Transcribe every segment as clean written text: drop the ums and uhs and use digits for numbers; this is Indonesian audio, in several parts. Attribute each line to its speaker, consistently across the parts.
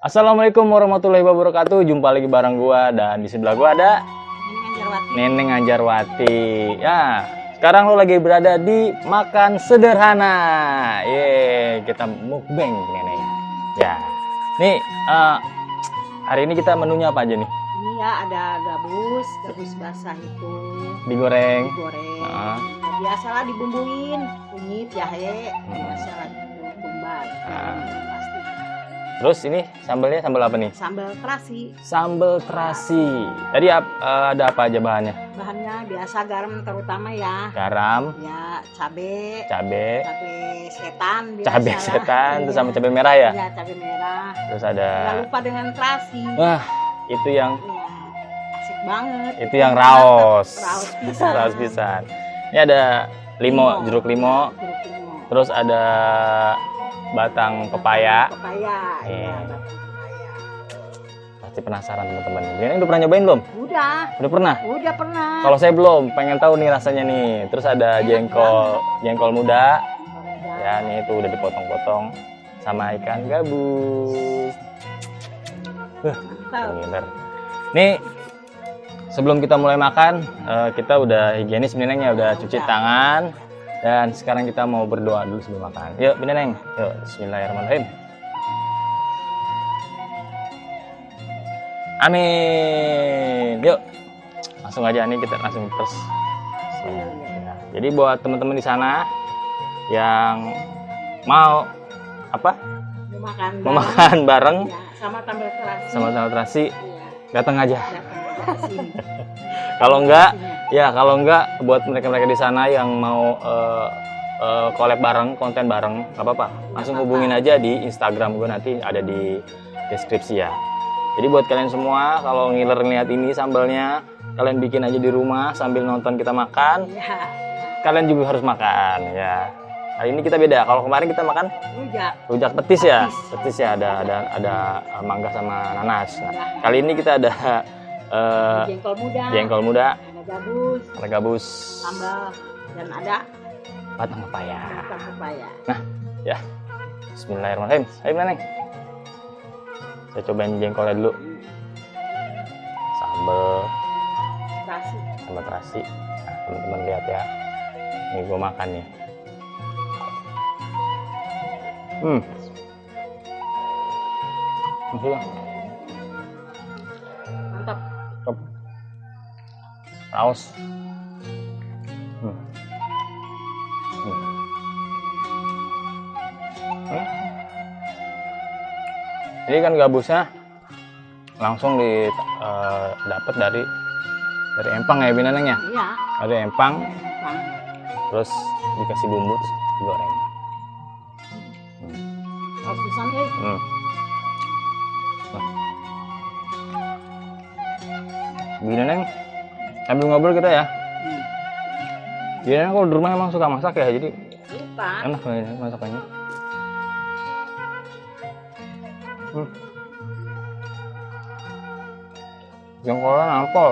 Speaker 1: Assalamualaikum warahmatullahi wabarakatuh. Jumpa lagi bareng gua dan di sebelah gua ada Neneng Anjarwati. Ya, sekarang lo lagi berada di Makan Sederhana. Kita mukbang Neneng. Ya. Nih, hari ini kita menunya apa aja nih?
Speaker 2: Ini ya ada gabus basah itu
Speaker 1: Digoreng.
Speaker 2: Nah, biasalah dibumbuin kunyit, jahe, biasalah gitu, bumbar. Pasti.
Speaker 1: Terus ini sambalnya sambal apa nih?
Speaker 2: Sambal terasi.
Speaker 1: Sambal terasi. Tadi ada apa aja bahannya?
Speaker 2: Bahannya biasa garam terutama ya.
Speaker 1: Garam,
Speaker 2: Ya, cabe setan biasa.
Speaker 1: cabe setan, terus sama cabe merah ya?
Speaker 2: Iya, cabe merah.
Speaker 1: Terus ada.
Speaker 2: Nggak lupa dengan terasi.
Speaker 1: Wah, itu yang
Speaker 2: Iya, asik banget.
Speaker 1: itu yang raos.
Speaker 2: Raos pisan.
Speaker 1: Raos pisan. Ini ada jeruk limo.
Speaker 2: Jeruk limo.
Speaker 1: Terus ada batang pepaya.
Speaker 2: Pepaya.
Speaker 1: Iya.
Speaker 2: Iya, batang pepaya.
Speaker 1: Pasti penasaran teman-teman. Ini udah pernah nyobain belum?
Speaker 2: Udah
Speaker 1: Udah pernah? Kalau saya belum, pengen tahu nih rasanya nih. Terus ada jengkol muda. Ya, nih itu udah dipotong-potong sama ikan gabus. Bener. Nih, sebelum kita mulai makan, kita udah higienis Neneng ya, udah cuci tangan. Dan sekarang kita mau berdoa dulu sebelum makan. Yuk, Neneng. Yuk, bismillahirrahmanirrahim. Amin. Yuk. Langsung aja nih kita langsung terus. Ya. Jadi buat teman-teman di sana yang mau apa?
Speaker 2: Mau
Speaker 1: makan bareng
Speaker 2: ya, sama sambal terasi.
Speaker 1: Sama sambal terasi,
Speaker 2: Iya,
Speaker 1: datang aja.
Speaker 2: datang ke sini.
Speaker 1: Kalau enggak buat mereka-mereka di sana yang mau collab bareng, konten bareng, nggak apa-apa. Langsung hubungin aja di Instagram gue, nanti ada di deskripsi ya. Jadi buat kalian semua, kalau ngiler ngeliat ini sambalnya, kalian bikin aja di rumah sambil nonton kita makan.
Speaker 2: Iya.
Speaker 1: Kalian juga harus makan ya. Hari ini kita beda. Kalau kemarin kita makan rujak petis ya. Petis ya, ada mangga sama nanas. Nah, kali ini kita ada jengkol muda, ada gabus,
Speaker 2: sambal, dan ada
Speaker 1: batang pepaya.
Speaker 2: Nah,
Speaker 1: ya. Bismillahirrahmanirrahim. Ayo Neneng. Saya cobain jengkolnya dulu. Sambal terasi. Nah, teman-teman lihat ya. Ini gue makan nih.
Speaker 2: mantap.
Speaker 1: Top. Raos. Ini kan gabusnya langsung dapat dari empang ya, Neneng ya?
Speaker 2: Iya.
Speaker 1: Ada empang, terus dikasih bumbu, terus digoreng.
Speaker 2: Pisan
Speaker 1: Begini Neng, sambil ngobrol kita ya. Jadi Neng kalau di rumah emang suka masak ya, jadi enak banget masakannya. Jengkolnya nampol.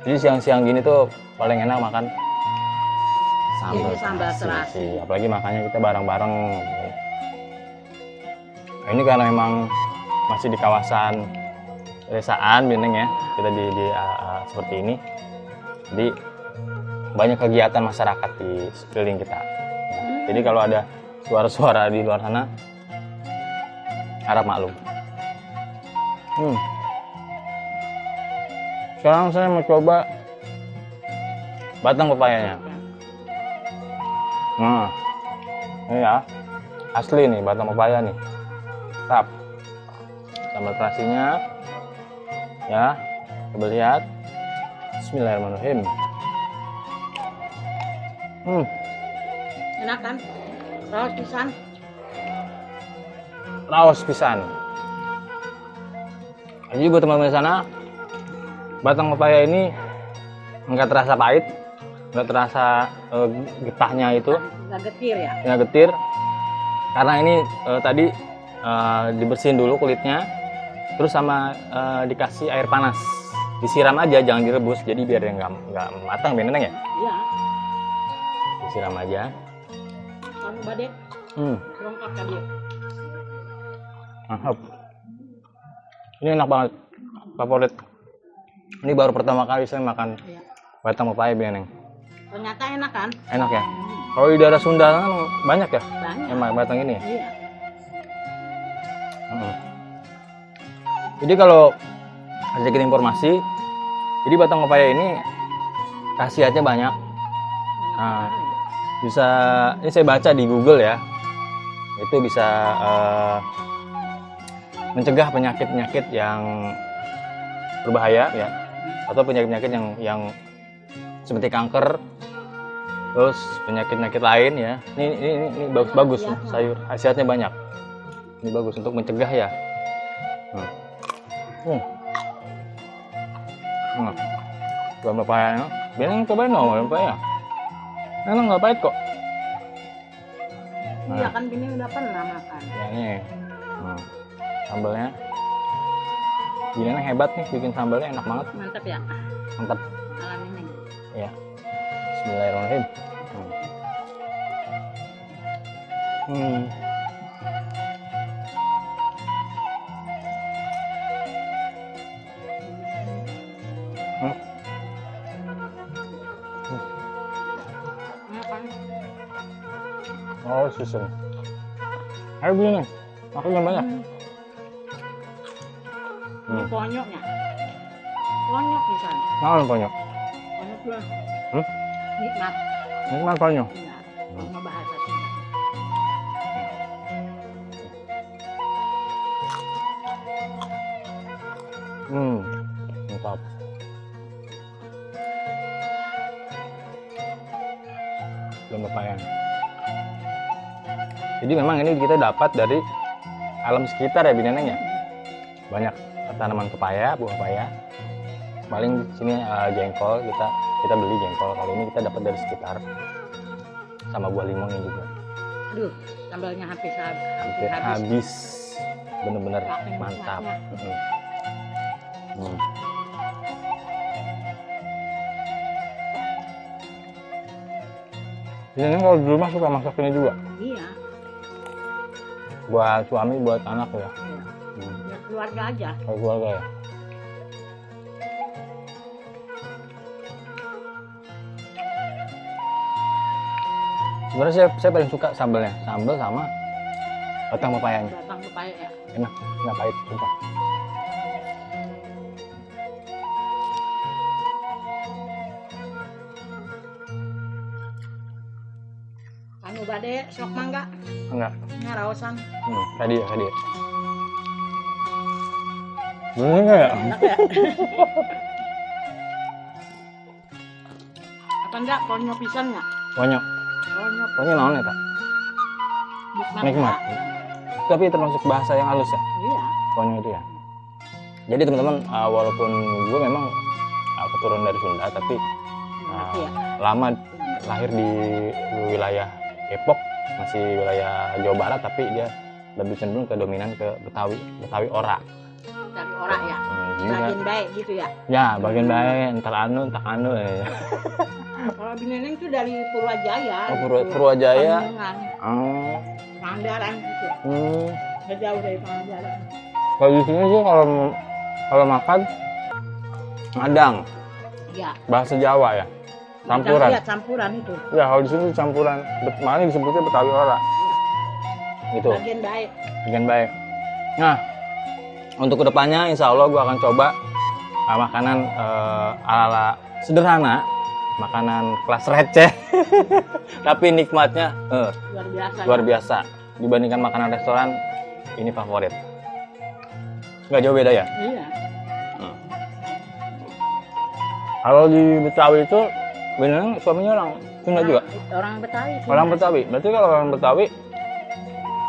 Speaker 1: Jadi siang-siang gini tuh paling enak makan sambal terasi. Apalagi makannya kita bareng-bareng. Nah, ini karena memang masih di kawasan pedesaan, Neneng ya, kita di seperti ini. Jadi banyak kegiatan masyarakat di sekeliling kita. Jadi kalau ada suara-suara di luar sana, harap maklum. Sekarang saya mau coba batang pepayanya. Nah, ini ya, asli nih batang pepaya nih. Tap, sambal terasinya, ya, coba lihat. Bismillahirrahmanirrahim.
Speaker 2: enak kan?
Speaker 1: Raos pisan. Jadi buat teman-teman di sana, batang pepaya ini nggak terasa pahit, nggak terasa getahnya itu,
Speaker 2: Nggak getir ya?
Speaker 1: nggak getir, karena ini tadi dibersihin dulu kulitnya, Terus sama dikasih air panas. Disiram aja, jangan direbus. Jadi biar dia nggak matang, Bi Neneng ya.
Speaker 2: Iya.
Speaker 1: Disiram aja.
Speaker 2: Kamu bade. Lengkap tadi.
Speaker 1: Mantap. Ini enak banget. Favorit. Ini baru pertama kali saya makan batang pepaya, Bi Neneng.
Speaker 2: Ternyata enak kan?
Speaker 1: Enak ya. Kalau di daerah Sunda kan banyak ya?
Speaker 2: Banyak.
Speaker 1: Emang batang ini ya?
Speaker 2: Iya.
Speaker 1: Jadi kalau sedikit informasi, jadi batang pepaya ini khasiatnya banyak. Nah, bisa, ini saya baca di Google ya, itu bisa mencegah penyakit-penyakit yang berbahaya ya, atau penyakit-penyakit yang seperti kanker, terus penyakit-penyakit lain ya. Ini bagus sayur, khasiatnya banyak. Ini bagus untuk mencegah ya. Bukan pepayanya, biasanya cobain dong pepaya. Emang nggak pahit kok.
Speaker 2: Iya kan Bini udah pernah makan.
Speaker 1: Ya nih, sambalnya. Gini hebat nih bikin sambalnya, enak banget.
Speaker 2: Mantap ya.
Speaker 1: Mantap.
Speaker 2: Alam ini.
Speaker 1: Ya. Bismillahirrahmanirrahim. Oh, susun. Ayo beli nih, makan yang banyak.
Speaker 2: Ini ponyoknya. Ponyok bisa.
Speaker 1: Makan ponyok.
Speaker 2: Ponyok lah. Nikmat.
Speaker 1: Nikmat ponyok.
Speaker 2: Iya. Mau bahasa Sunda.
Speaker 1: Mantap. Belum pepaya. Jadi memang ini kita dapat dari alam sekitar ya, Bi Neneng ya. Banyak tanaman pepaya, buah pepaya. Paling sini jengkol, kita beli jengkol. Kali ini kita dapat dari sekitar. Sama buah limonnya juga.
Speaker 2: Aduh, sambalnya hampir
Speaker 1: Habis. Bener-bener mantap. Ini kalau di rumah suka masak ini juga.
Speaker 2: Iya.
Speaker 1: Buat suami, buat anak ya.
Speaker 2: Ya keluarga aja.
Speaker 1: Kalau keluarga ya. Sebenarnya saya paling suka sambalnya, sambal sama batang pepayanya.
Speaker 2: Batang pepaya ya.
Speaker 1: Enak, nggak pahit, sumpah.
Speaker 2: Anu bade sok mangga.
Speaker 1: Enggak.
Speaker 2: Ngaraosan.
Speaker 1: Tadi ya. Bener nggak ya?
Speaker 2: Enak ya. Apa enggak ponyok pisannya?
Speaker 1: Ponyok. Ponyok naon ya, Kak? Nikmat. Tapi termasuk bahasa yang halus ya?
Speaker 2: Iya.
Speaker 1: Ponyok itu ya. Jadi teman-teman, walaupun gue memang keturunan dari Sunda, tapi lama lahir di wilayah Depok, masih wilayah Jawa Barat, tapi dia lebih cenderung ke dominan ke Betawi ora.
Speaker 2: Dari orang ya. Bagian baik gitu ya.
Speaker 1: Ya, bagian baik, entar anu ya.
Speaker 2: Kalau Bi Neneng tuh dari Purwajaya.
Speaker 1: Oh, Purwajaya.
Speaker 2: Pangandaran gitu. Nggak jauh dari Pangandaran.
Speaker 1: Kalau di sini sih kalau makan ngadang.
Speaker 2: Iya.
Speaker 1: Bahasa Jawa ya. Campuran.
Speaker 2: Iya, campuran itu.
Speaker 1: Ya, kalau di sini campuran. Makanya disebutnya Betawi ora. Gitu.
Speaker 2: Bagian baik.
Speaker 1: Bagian baik. Nah, untuk kedepannya insya Allah gue akan coba makanan ala sederhana, makanan kelas receh, tapi nikmatnya luar biasa. Dibandingkan makanan restoran, ini favorit. Nggak jauh beda ya?
Speaker 2: Iya.
Speaker 1: Kalau di Betawi itu, beneran suaminya orang Sunda juga?
Speaker 2: Orang Betawi.
Speaker 1: Orang Betawi. Berarti kalau orang Betawi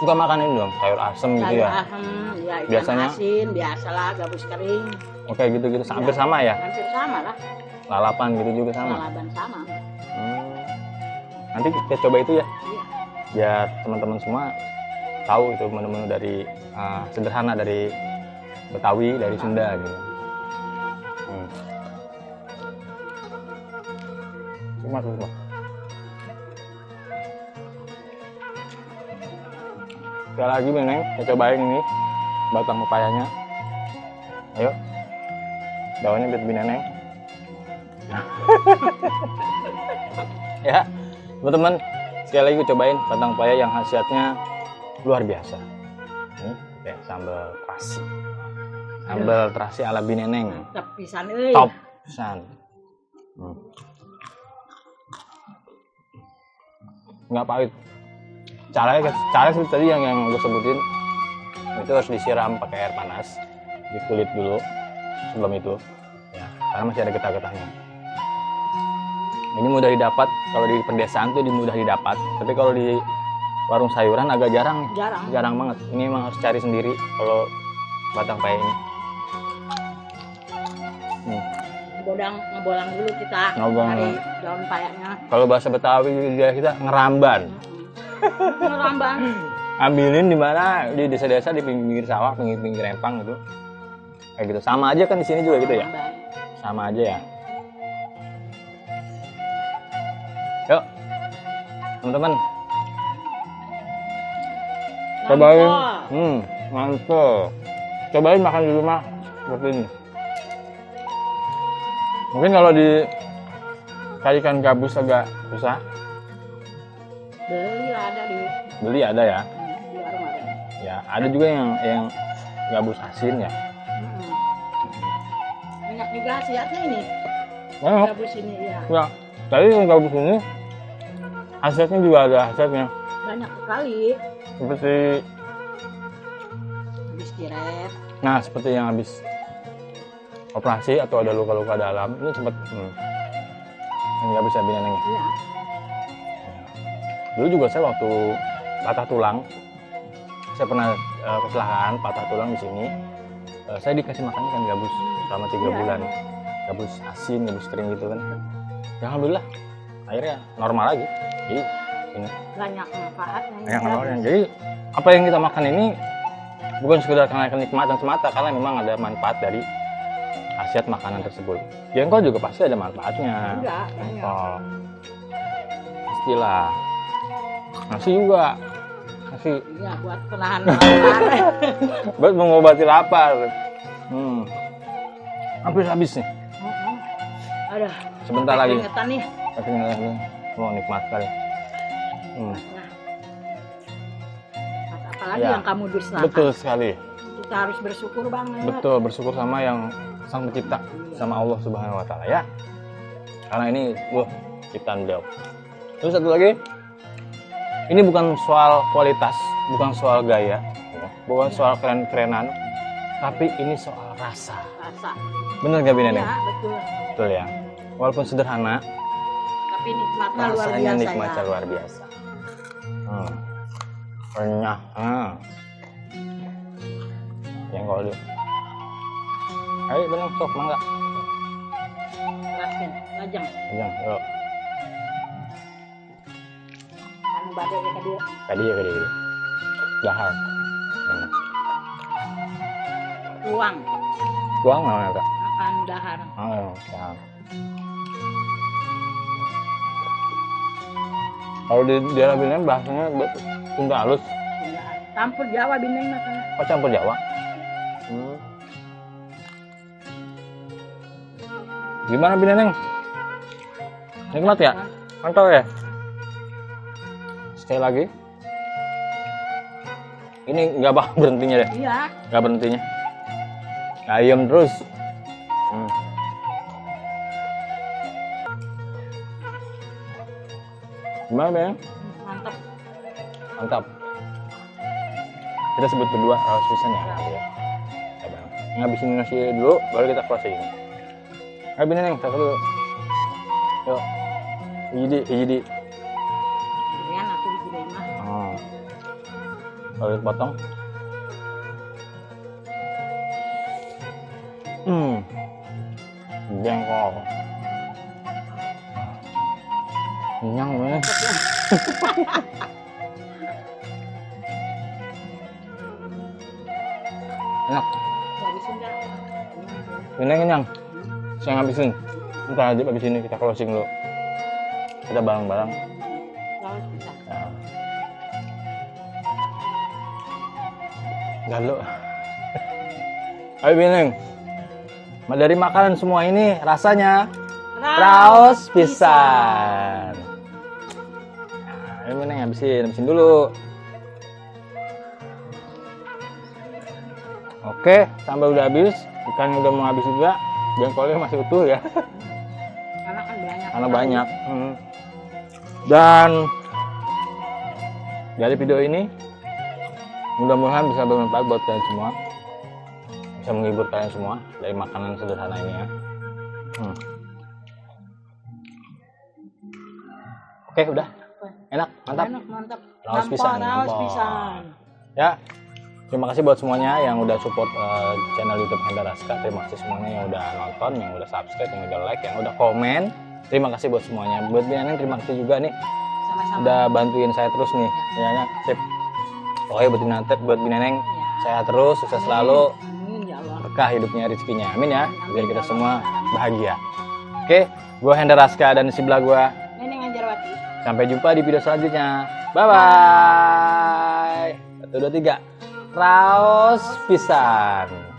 Speaker 1: suka makan ini dong, sayur asem gitu ya?
Speaker 2: Sayur asem, ya ikan
Speaker 1: Biasanya
Speaker 2: asin, biasalah gabus kering.
Speaker 1: Oke, gitu-gitu. Hampir sama ya?
Speaker 2: Hampir sama lah.
Speaker 1: Lalapan gitu juga sama?
Speaker 2: Lalapan sama.
Speaker 1: Nanti kita coba itu ya?
Speaker 2: Iya.
Speaker 1: Biar teman-teman semua tahu itu menu-menu dari sederhana dari Betawi dari Sunda gitu. Cuma tuh. Sekali lagi Beneng, kita cobain ini batang pepayanya. Ayo, daunnya biar bineneng. Ya, teman-teman, sekali lagi cobain batang pepaya yang khasiatnya luar biasa. Ini kayak sambal terasi. Sambal terasi ala bineneng.
Speaker 2: Mantap pisan euy.
Speaker 1: Top pisan. Nggak pahit. Caranya seperti tadi yang gue sebutin, itu harus disiram pakai air panas di kulit dulu sebelum itu ya, karena masih ada getah-getahnya. Ini mudah didapat, kalau di pedesaan tuh mudah didapat, tapi kalau di warung sayuran agak jarang nih. Jarang banget. Ini emang harus cari sendiri kalau batang paya ini.
Speaker 2: Ngebolang dulu kita dari daun payanya.
Speaker 1: Kalau bahasa Betawi kita ngeramban.
Speaker 2: Ngeramban.
Speaker 1: Ambilin di mana, di desa-desa, di pinggir sawah, pinggir empang gitu. Kayak gitu. Sama aja kan di sini juga gitu ya. Sama aja ya. Yuk, teman-teman. Cobain. Mantap. Cobain makan di rumah seperti ini. Mungkin kalau dikalikan gabus agak susah. Beli ada ya.
Speaker 2: Di warung ada.
Speaker 1: Ya, ada juga yang gabus asin ya.
Speaker 2: Banyak juga khasiatnya ini.
Speaker 1: Banyak.
Speaker 2: Gabus ini ya.
Speaker 1: Ya, tadi yang gabus ini khasiatnya juga ada khasiatnya.
Speaker 2: Banyak sekali.
Speaker 1: Seperti
Speaker 2: Habis tiret.
Speaker 1: nah, seperti yang habis operasi atau ada luka-luka dalam, ini sempat yang nggak bisa binatang.
Speaker 2: Iya.
Speaker 1: Dulu juga saya waktu patah tulang, saya pernah kecelakaan patah tulang di sini. Saya dikasih makan ikan gabus selama 3 bulan. Gabus asin, gabus kering gitu kan. Ya, alhamdulillah, akhirnya normal lagi. Jadi ini
Speaker 2: Banyak manfaatnya.
Speaker 1: banyak manfaatnya. Jadi apa yang kita makan ini bukan sekedar karena kenikmatan semata, karena memang ada manfaat dari khasiat makanan tersebut. Jengkol juga pasti ada manfaatnya.
Speaker 2: Enggak, banyak.
Speaker 1: Jengkol pastilah. Nasi juga. Nasi
Speaker 2: Iya, buat penahan lapar.
Speaker 1: buat mengobati lapar. Hampir habis nih.
Speaker 2: Aduh.
Speaker 1: Sebentar lagi.
Speaker 2: Keringetan nih.
Speaker 1: Oh, nikmat sekali.
Speaker 2: Apalagi
Speaker 1: Ya,
Speaker 2: yang kamu dustakan.
Speaker 1: betul sekali.
Speaker 2: Kita harus bersyukur banget.
Speaker 1: Betul, bersyukur sama yang Sang Pencipta, sama Allah Subhanahu wa taala ya. Karena ini ciptaan beliau. Terus satu lagi, ini bukan soal kualitas, bukan soal gaya, bukan soal keren-kerenan, tapi ini soal rasa.
Speaker 2: Rasa.
Speaker 1: Bener gak Bineneng?
Speaker 2: Ya, betul.
Speaker 1: Betul ya. Walaupun sederhana,
Speaker 2: Tapi nikmatnya luar
Speaker 1: rasanya
Speaker 2: biasa
Speaker 1: nikmatnya
Speaker 2: ya.
Speaker 1: luar biasa. Renyah. Jengkol dia. Ayo Beneng, sok mangga.
Speaker 2: Raskin, lajang.
Speaker 1: Ajang, yuk.
Speaker 2: Anu bade ya ke dia.
Speaker 1: Tadi ya gede. Dahar.
Speaker 2: Ruang.
Speaker 1: Tuang namanya Kak.
Speaker 2: Makan dahar.
Speaker 1: Oh, dahar. Kalau di daerah Bineng bahasanya Sunda halus.
Speaker 2: Dahar. Campur Jawa Bineng makanya.
Speaker 1: Oh, campur Jawa. Gimana Bineneng? Nikmat ya? Mantap ya? Sekali lagi. Ini nggak bakal berhentinya deh.
Speaker 2: Iya.
Speaker 1: Nggak berhentinya. Ayam terus. Gimana Bineng?
Speaker 2: Mantap.
Speaker 1: Mantap. Kita sebut berdua raus pisan ya. Ngabisin nasi dulu, baru kita closing. Ayo Bineneng, satu dulu. Yuk. Hiji.
Speaker 2: Kemudian aku digulai mah.
Speaker 1: Oh. Kalau dipotong. Jengkol. Kenyang banget. Enak.
Speaker 2: Gak bisa
Speaker 1: Ini kenyang. Saya ngabisin. Ntar aja habis ini kita closing dulu. Kita bareng-bareng.
Speaker 2: Lawas bisa.
Speaker 1: Nah. Galuh. Ayo Bineng. Dari makanan semua ini rasanya raos pisan. Nah, ini Bineng habisin dulu. Oke, sambal udah habis, ikannya udah mau habis juga, jengkolnya masih utuh ya.
Speaker 2: Karena kan banyak.
Speaker 1: Karena banyak. Dan dari video ini mudah-mudahan bisa bermanfaat buat kalian semua, bisa menghibur kalian semua dari makanan sederhana ini ya. Oke, udah enak, mantap.
Speaker 2: Enak, mantap.
Speaker 1: Raos pisan.
Speaker 2: Raos pisan.
Speaker 1: Ya, terima kasih buat semuanya yang udah support channel YouTube Hendra Raska. Terima kasih semuanya yang udah nonton, yang udah subscribe, yang udah like, yang udah komen. Terima kasih buat semuanya. Buat Bineng terima kasih juga nih.
Speaker 2: Sama-sama.
Speaker 1: Udah bantuin saya terus nih. Ya, sip. Pokoknya buat Bineng saya terus sukses selalu.
Speaker 2: Amin ya Allah.
Speaker 1: Berkah hidupnya, rezekinya. Amin ya. Biar kita semua bahagia. Oke, gua Hendra Raska dan di sebelah gua
Speaker 2: Neneng Anjarwati.
Speaker 1: sampai jumpa di video selanjutnya. Bye bye. 1 2 3. Raos pisan.